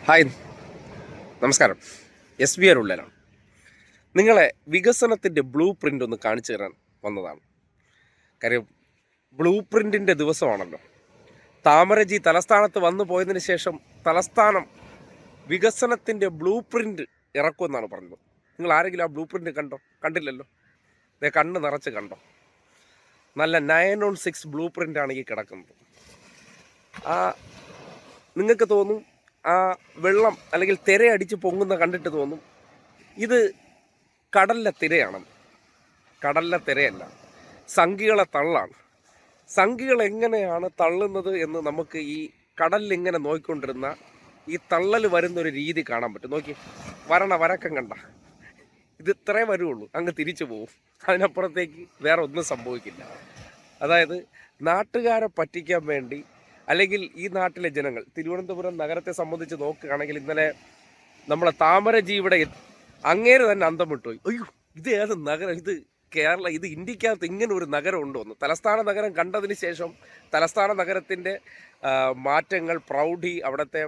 Hi, നമസ്കാരം. SBR ഉള്ളലാണ്. നിങ്ങളെ വികസനത്തിൻ്റെ ബ്ലൂ പ്രിൻ്റ് ഒന്ന് കാണിച്ചു തരാൻ വന്നതാണ്. കാര്യം ബ്ലൂ പ്രിൻറ്റിൻ്റെ ദിവസമാണല്ലോ. താമരജി തലസ്ഥാനത്ത് വന്നു പോയതിന് ശേഷം തലസ്ഥാനം വികസനത്തിൻ്റെ ബ്ലൂ പ്രിൻ്റ് ഇറക്കുമെന്നാണ് പറഞ്ഞത്. നിങ്ങൾ ആരെങ്കിലും ആ ബ്ലൂ പ്രിൻ്റ് കണ്ടോ? കണ്ടില്ലല്ലോ. കണ്ണ് നിറച്ച് കണ്ടോ? നല്ല 9/6 ബ്ലൂ പ്രിൻ്റാണ് ഈ കിടക്കുന്നത്. നിങ്ങൾക്ക് തോന്നും ആ വെള്ളം അല്ലെങ്കിൽ തിരയടിച്ച് പൊങ്ങുന്ന കണ്ടിട്ട് തോന്നും ഇത് കടലിലെ തിരയാണെന്ന്. കടലിലെ തിരയല്ല, സംഖികളെ തള്ളാണ്. സംഖികൾ എങ്ങനെയാണ് തള്ളുന്നത് എന്ന് നമുക്ക് ഈ കടലിൽ ഇങ്ങനെ നോക്കിക്കൊണ്ടിരുന്ന ഈ തള്ളൽ വരുന്നൊരു രീതി കാണാൻ പറ്റും. നോക്കി, വരക്കം കണ്ട, ഇത് ഇത്രേ വരുള്ളൂ, അങ്ങ് തിരിച്ചു പോകും. അതിനപ്പുറത്തേക്ക് വേറെ ഒന്നും സംഭവിക്കില്ല. അതായത് നാട്ടുകാരെ പറ്റിക്കാൻ വേണ്ടി, അല്ലെങ്കിൽ ഈ നാട്ടിലെ ജനങ്ങൾ, തിരുവനന്തപുരം നഗരത്തെ സംബന്ധിച്ച് നോക്കുകയാണെങ്കിൽ ഇന്നലെ നമ്മളെ താമരജി ഇവിടെ അങ്ങേര് തന്നെ അന്തം വിട്ടുപോയി. അയ്യോ, ഇത് ഏത് നഗരം, ഇത് കേരള, ഇത് ഇന്ത്യക്കകത്ത് ഇങ്ങനെ ഒരു നഗരം ഉണ്ടോ എന്ന്. തലസ്ഥാന നഗരം കണ്ടതിന് ശേഷം തലസ്ഥാന നഗരത്തിൻ്റെ മാറ്റങ്ങൾ, പ്രൗഢി, അവിടുത്തെ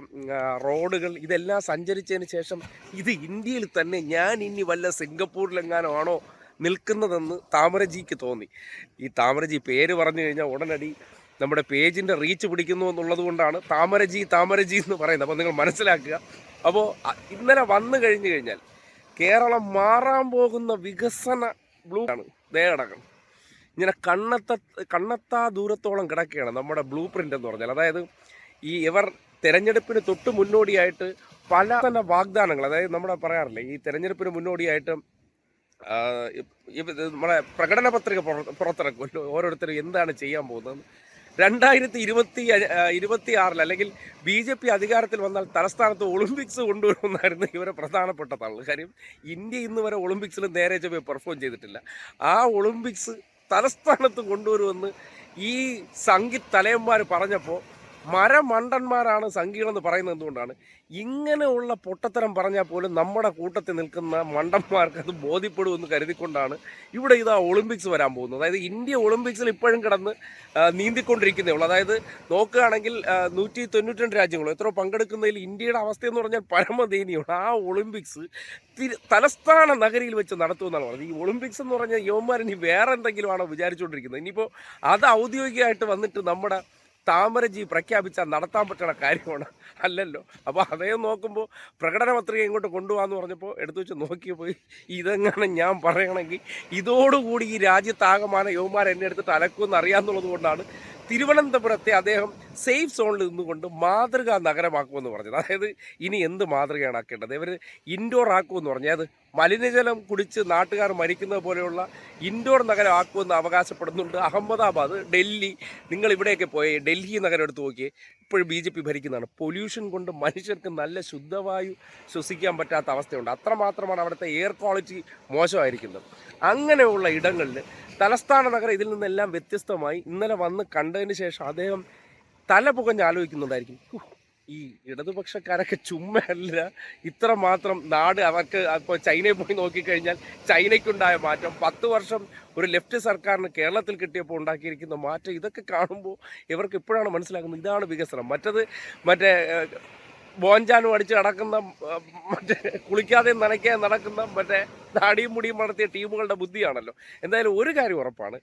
റോഡുകൾ, ഇതെല്ലാം സഞ്ചരിച്ചതിന് ശേഷം ഇത് ഇന്ത്യയിൽ തന്നെ ഞാൻ ഇനി വല്ല സിംഗപ്പൂരിലെങ്ങാനോ ആണോ നിൽക്കുന്നതെന്ന് താമരജിക്ക് തോന്നി. ഈ താമരജി പേര് പറഞ്ഞു കഴിഞ്ഞാൽ ഉടനടി നമ്മുടെ പേജിൻ്റെ റീച്ച് പിടിക്കുന്നു എന്നുള്ളത് കൊണ്ടാണ് താമരജി എന്ന് പറയുന്നത്. അപ്പോൾ നിങ്ങൾ മനസ്സിലാക്കുക. അപ്പോൾ ഇന്നലെ വന്നു കഴിഞ്ഞു കഴിഞ്ഞാൽ കേരളം മാറാൻ പോകുന്ന വികസന ബ്ലൂ ആണ് കിടക്കണം. ഇങ്ങനെ കണ്ണെത്താ ദൂരത്തോളം കിടക്കുകയാണ് നമ്മുടെ ബ്ലൂ പ്രിൻ്റ് എന്ന് പറഞ്ഞാൽ. അതായത് ഇവർ തെരഞ്ഞെടുപ്പിന് തൊട്ട് മുന്നോടിയായിട്ട് പല തന്നെ വാഗ്ദാനങ്ങൾ, അതായത് നമ്മുടെ പറയാറില്ലേ, ഈ തെരഞ്ഞെടുപ്പിന് മുന്നോടിയായിട്ട് നമ്മുടെ പ്രകടന പത്രിക പുറത്തിറക്കുമല്ലോ, ഓരോരുത്തരും എന്താണ് ചെയ്യാൻ പോകുന്നത്. 2026 അല്ലെങ്കിൽ BJP അധികാരത്തിൽ വന്നാൽ തലസ്ഥാനത്ത് ഒളിമ്പിക്സ് കൊണ്ടുവരുമെന്നായിരുന്നു ഇവരെ പ്രധാനപ്പെട്ട തള്ളു. കാര്യം ഇന്ത്യ ഇന്ന് വരെ ഒളിമ്പിക്സിൽ നേരെ ചൊവ്വേ പെർഫോം ചെയ്തിട്ടില്ല. ആ ഒളിമ്പിക്സ് തലസ്ഥാനത്ത് കൊണ്ടുവരുമെന്ന് ഈ സംഘി തലയന്മാർ പറഞ്ഞപ്പോൾ മരമണ്ടന്മാരാണ് സംഘികളെന്ന് പറയുന്നത്. എന്തുകൊണ്ടാണ്? ഇങ്ങനെയുള്ള പൊട്ടത്തരം പറഞ്ഞാൽ പോലും നമ്മുടെ കൂട്ടത്തിൽ നിൽക്കുന്ന മണ്ടന്മാർക്ക് അത് ബോധ്യപ്പെടുമെന്ന് കരുതിക്കൊണ്ടാണ് ഇവിടെ ഇതാ ഒളിമ്പിക്സ് വരാൻ പോകുന്നത്. അതായത് ഇന്ത്യ ഒളിമ്പിക്സിൽ ഇപ്പോഴും കിടന്ന് നീന്തിക്കൊണ്ടിരിക്കുന്നേ ഉള്ളൂ. അതായത് നോക്കുകയാണെങ്കിൽ 192 രാജ്യങ്ങളോ എത്രയോ പങ്കെടുക്കുന്നതിൽ ഇന്ത്യയുടെ അവസ്ഥയെന്ന് പറഞ്ഞാൽ പരമദയനീയമാണ്. ആ ഒളിമ്പിക്സ് തലസ്ഥാന നഗരിയിൽ വെച്ച് നടത്തുമെന്നാണ് പറഞ്ഞത്. ഈ ഒളിമ്പിക്സ് എന്ന് പറഞ്ഞാൽ യുവന്മാരിനി വേറെ എന്തെങ്കിലും ആണോ വിചാരിച്ചുകൊണ്ടിരിക്കുന്നത്? ഇനിയിപ്പോൾ അത് ഔദ്യോഗികമായിട്ട് വന്നിട്ട് നമ്മുടെ താമരജി പ്രഖ്യാപിച്ചാൽ നടത്താൻ പറ്റുന്ന കാര്യമാണ്, അല്ലല്ലോ. അപ്പോൾ അദ്ദേഹം നോക്കുമ്പോൾ പ്രകടന പത്രിക ഇങ്ങോട്ട് കൊണ്ടുപോകാമെന്ന് പറഞ്ഞപ്പോൾ എടുത്തു വെച്ച് നോക്കിയപ്പോൾ ഇതെങ്ങനെ ഞാൻ പറയണമെങ്കിൽ ഇതോടുകൂടി ഈ രാജ്യത്താകമാനം യുവമാർ എന്നെ എടുത്തിട്ട് അലക്കുമെന്ന് അറിയാമെന്നുള്ളത് കൊണ്ടാണ് തിരുവനന്തപുരത്തെ അദ്ദേഹം സേഫ് സോണിൽ നിന്നുകൊണ്ട് മാതൃകാ നഗരമാക്കുമെന്ന് പറഞ്ഞത്. അതായത് ഇനി എന്ത് മാതൃകയാണ് ആക്കേണ്ടത്? ഇവർ ഇൻഡോർ ആക്കുമെന്ന് പറഞ്ഞു. അത് മലിനജലം കുടിച്ച് നാട്ടുകാർ മരിക്കുന്നത് പോലെയുള്ള ഇൻഡോർ നഗരം ആക്കുമെന്ന് അവകാശപ്പെടുന്നുണ്ട്. അഹമ്മദാബാദ്, ഡൽഹി, നിങ്ങൾ ഇവിടെയൊക്കെ പോയി ഡൽഹി നഗരം എടുത്ത് നോക്കിയേ, ഇപ്പോഴും BJP ഭരിക്കുന്നതാണ്. പൊല്യൂഷൻ കൊണ്ട് മനുഷ്യർക്ക് നല്ല ശുദ്ധവായു ശ്വസിക്കാൻ പറ്റാത്ത അവസ്ഥയുണ്ട്. അത്രമാത്രമാണ് അവിടുത്തെ എയർ ക്വാളിറ്റി മോശമായിരിക്കുന്നത്. അങ്ങനെയുള്ള ഇടങ്ങളിൽ തലസ്ഥാന നഗരം ഇതിൽ നിന്നെല്ലാം വ്യത്യസ്തമായി ഇന്നലെ വന്ന് കണ്ടതിന് ശേഷം അദ്ദേഹം തല പുകഞ്ഞ് ആലോചിക്കുന്നുണ്ടായിരിക്കും, ഈ ഇടതുപക്ഷക്കാരൊക്കെ ചുമ്മല്ല, ഇത്രമാത്രം നാട് അവർക്ക്. ഇപ്പോൾ ചൈനയിൽ പോയി നോക്കിക്കഴിഞ്ഞാൽ ചൈനയ്ക്കുണ്ടായ മാറ്റം, 10 വർഷം ഒരു ലെഫ്റ്റ് സർക്കാരിന് കേരളത്തിൽ കിട്ടിയപ്പോൾ ഉണ്ടാക്കിയിരിക്കുന്ന മാറ്റം, ഇതൊക്കെ കാണുമ്പോൾ ഇവർക്ക് ഇപ്പോഴാണ് മനസ്സിലാക്കുന്നത് ഇതാണ് വികസനം. മറ്റേ ബോഞ്ചാനും അടിച്ച് നടക്കുന്ന, മറ്റേ കുളിക്കാതെ നനയ്ക്കാതെ നടക്കുന്ന, മറ്റേ താടിയും മുടിയും വളർത്തിയ ടീമുകളുടെ ബുദ്ധിയാണല്ലോ. എന്തായാലും ഒരു കാര്യം ഉറപ്പാണ്,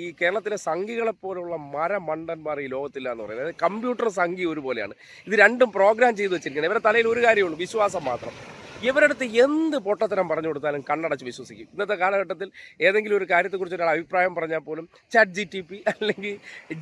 ഈ കേരളത്തിലെ സംഘികളെപ്പോലുള്ള മരമണ്ടന്മാർ ഈ ലോകത്തില്ല എന്ന് പറയുന്നത്. അതായത് കമ്പ്യൂട്ടർ സംഘി ഒരുപോലെയാണ്. ഇത് രണ്ടും പ്രോഗ്രാം ചെയ്ത് വെച്ചിരിക്കുന്നത്. ഇവരുടെ തലയിൽ ഒരു കാര്യമുള്ളൂ, വിശ്വാസം മാത്രം. ഇവരുടെ അടുത്ത് എന്ത് പൊട്ടത്തരം പറഞ്ഞു കൊടുത്താലും കണ്ണടച്ച് വിശ്വസിക്കും. ഇന്നത്തെ കാലഘട്ടത്തിൽ ഏതെങ്കിലും ഒരു കാര്യത്തെക്കുറിച്ച് ഒരാൾ അഭിപ്രായം പറഞ്ഞാൽ പോലും ChatGPT അല്ലെങ്കിൽ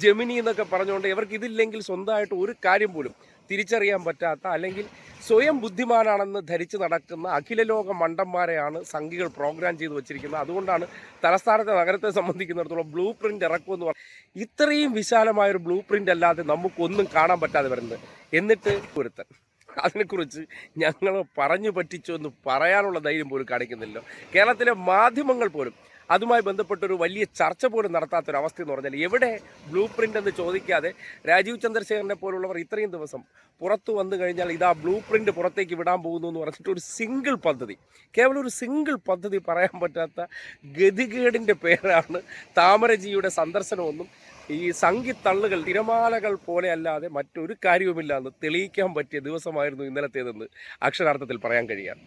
ജെമിനി എന്നൊക്കെ പറഞ്ഞുകൊണ്ട് ഇവർക്ക് ഇതില്ലെങ്കിൽ സ്വന്തമായിട്ട് ഒരു കാര്യം പോലും തിരിച്ചറിയാൻ പറ്റാത്ത, അല്ലെങ്കിൽ സ്വയം ബുദ്ധിമാനാണെന്ന് ധരിച്ച് നടക്കുന്ന അഖില ലോക മണ്ടന്മാരെയാണ് സംഘികൾ പ്രോഗ്രാം ചെയ്ത് വെച്ചിരിക്കുന്നത്. അതുകൊണ്ടാണ് തലസ്ഥാനത്തെ നഗരത്തെ സംബന്ധിക്കുന്നിടത്തോളം ബ്ലൂ പ്രിൻ്റ് ഇറക്കുമെന്ന് പറഞ്ഞാൽ ഇത്രയും വിശാലമായൊരു ബ്ലൂ പ്രിൻ്റ് അല്ലാതെ നമുക്കൊന്നും കാണാൻ പറ്റാതെ വരുന്നത്. എന്നിട്ട് ഒരുത്തൻ അതിനെക്കുറിച്ച് ഞങ്ങൾ പറഞ്ഞു പറ്റിച്ചു എന്ന് പറയാനുള്ള ധൈര്യം പോലും കാണിക്കുന്നില്ലല്ലോ. കേരളത്തിലെ മാധ്യമങ്ങൾ പോലും അതുമായി ബന്ധപ്പെട്ടൊരു വലിയ ചർച്ച പോലും നടത്താത്തൊരവസ്ഥ എന്ന് പറഞ്ഞാൽ, എവിടെ ബ്ലൂ പ്രിൻ്റ് എന്ന് ചോദിക്കാതെ രാജീവ് ചന്ദ്രശേഖരനെ പോലുള്ളവർ ഇത്രയും ദിവസം പുറത്തു വന്നു കഴിഞ്ഞാൽ ഇതാ ബ്ലൂ പ്രിൻ്റ് പുറത്തേക്ക് വിടാൻ പോകുന്നു എന്ന് പറഞ്ഞിട്ട് ഒരു സിംഗിൾ പദ്ധതി, കേവലം ഒരു സിംഗിൾ പദ്ധതി പറയാൻ പറ്റാത്ത ഗതികേടിൻ്റെ പേരാണ് താമരജിയുടെ സന്ദർശനമെന്നും ഈ സംഘിത്തള്ളുകൾ തിരമാലകൾ പോലെ അല്ലാതെ മറ്റൊരു കാര്യവുമില്ല എന്ന് തെളിയിക്കാൻ പറ്റിയ ദിവസമായിരുന്നു ഇന്നലത്തേതെന്ന് അക്ഷരാർത്ഥത്തിൽ പറയാൻ കഴിയാം.